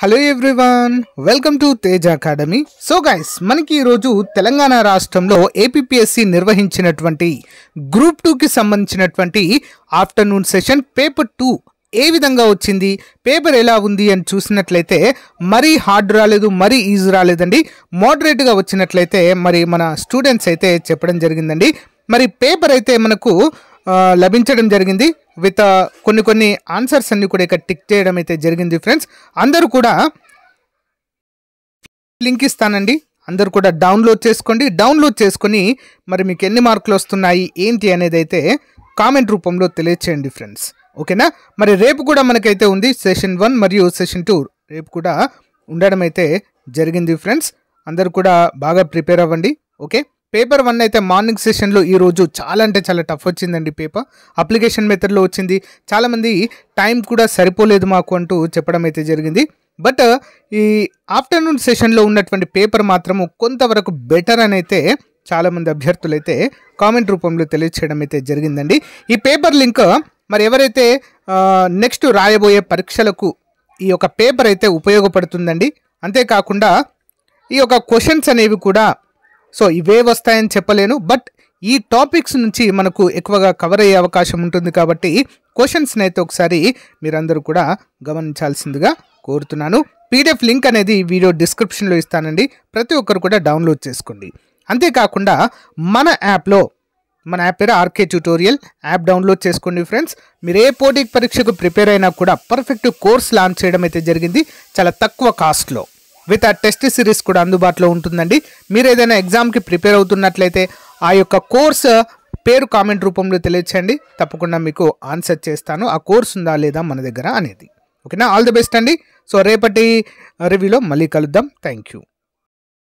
Hello everyone, welcome to Tej academy. So guys, మనకి ఈరోజు తెలంగాణ రాష్ట్రంలో ఏపీపీఎస్సీ నిర్వహించినటువంటి గ్రూప్ 2కి సంబంధించినటువంటి ఆఫ్టర్నూన్ సెషన్ పేపర్ 2 ఏ విధంగా వచ్చింది, పేపర్ ఎలా ఉంది అని చూసినట్లయితే మరీ హార్డ్ రాలేదు, మరీ ఈజీ రాలేదండి. మోడరేట్గా వచ్చినట్లయితే మరి మన స్టూడెంట్స్ అయితే చెప్పడం జరిగిందండి. మరి పేపర్ అయితే మనకు లభించడం జరిగింది విత్ కొన్ని ఆన్సర్స్ అన్ని కూడా ఇక్కడ టిక్ చేయడం అయితే జరిగింది. ఫ్రెండ్స్, అందరూ కూడా లింక్ ఇస్తానండి, అందరూ కూడా డౌన్లోడ్ చేసుకోండి. డౌన్లోడ్ చేసుకొని మరి మీకు ఎన్ని మార్కులు వస్తున్నాయి ఏంటి అనేది అయితే కామెంట్ రూపంలో తెలియచేయండి ఫ్రెండ్స్. ఓకేనా? మరి రేపు కూడా మనకైతే ఉంది సెషన్ 1 మరియు సెషన్ 2 రేపు కూడా ఉండడం అయితే జరిగింది. ఫ్రెండ్స్, అందరూ కూడా బాగా ప్రిపేర్ అవ్వండి. ఓకే, పేపర్ 1 అయితే మార్నింగ్ సెషన్లో ఈరోజు చాలా అంటే చాలా టఫ్ వచ్చిందండి. పేపర్ అప్లికేషన్ మెథడ్లో వచ్చింది. చాలామంది టైం కూడా సరిపోలేదు మాకు అంటూ చెప్పడం అయితే జరిగింది. బట్ ఈ ఆఫ్టర్నూన్ సెషన్లో ఉన్నటువంటి పేపర్ మాత్రము కొంతవరకు బెటర్ అని అయితే చాలామంది అభ్యర్థులు అయితే కామెంట్ రూపంలో తెలియచేయడం అయితే జరిగిందండి. ఈ పేపర్ లింక్ మరి ఎవరైతే నెక్స్ట్ రాయబోయే పరీక్షలకు ఈ యొక్క పేపర్ అయితే ఉపయోగపడుతుందండి. అంతేకాకుండా ఈ యొక్క క్వశ్చన్స్ అనేవి కూడా సో ఇవే వస్తాయని చెప్పలేను, బట్ ఈ టాపిక్స్ నుంచి మనకు ఎక్కువగా కవర్ అయ్యే అవకాశం ఉంటుంది. కాబట్టి క్వశ్చన్స్ని అయితే ఒకసారి మీరందరూ కూడా గమనించాల్సిందిగా కోరుతున్నాను. పీడిఎఫ్ లింక్ అనేది వీడియో డిస్క్రిప్షన్లో ఇస్తానండి, ప్రతి ఒక్కరు కూడా డౌన్లోడ్ చేసుకోండి. అంతేకాకుండా మన యాప్ పేరు ఆర్కే ట్యూటోరియల్ యాప్ డౌన్లోడ్ చేసుకోండి. ఫ్రెండ్స్, మీరు ఏ పోటీ పరీక్షకు ప్రిపేర్ అయినా కూడా పర్ఫెక్ట్ కోర్స్ లాంచ్ చేయడం అయితే జరిగింది చాలా తక్కువ కాస్ట్లో. విత్ ఆ టెస్ట్ సిరీస్ కూడా అందుబాటులో ఉంటుందండి. మీరు ఏదైనా ఎగ్జామ్కి ప్రిపేర్ అవుతున్నట్లయితే ఆ యొక్క కోర్స్ పేరు కామెంట్ రూపంలో తెలియచేయండి, తప్పకుండా మీకు ఆన్సర్ చేస్తాను ఆ కోర్స్ ఉందా లేదా మన దగ్గర అనేది. ఓకేనా? ఆల్ ది బెస్ట్ అండి. సో రేపటి రివ్యూలో మళ్ళీ కలుద్దాం. Thank you.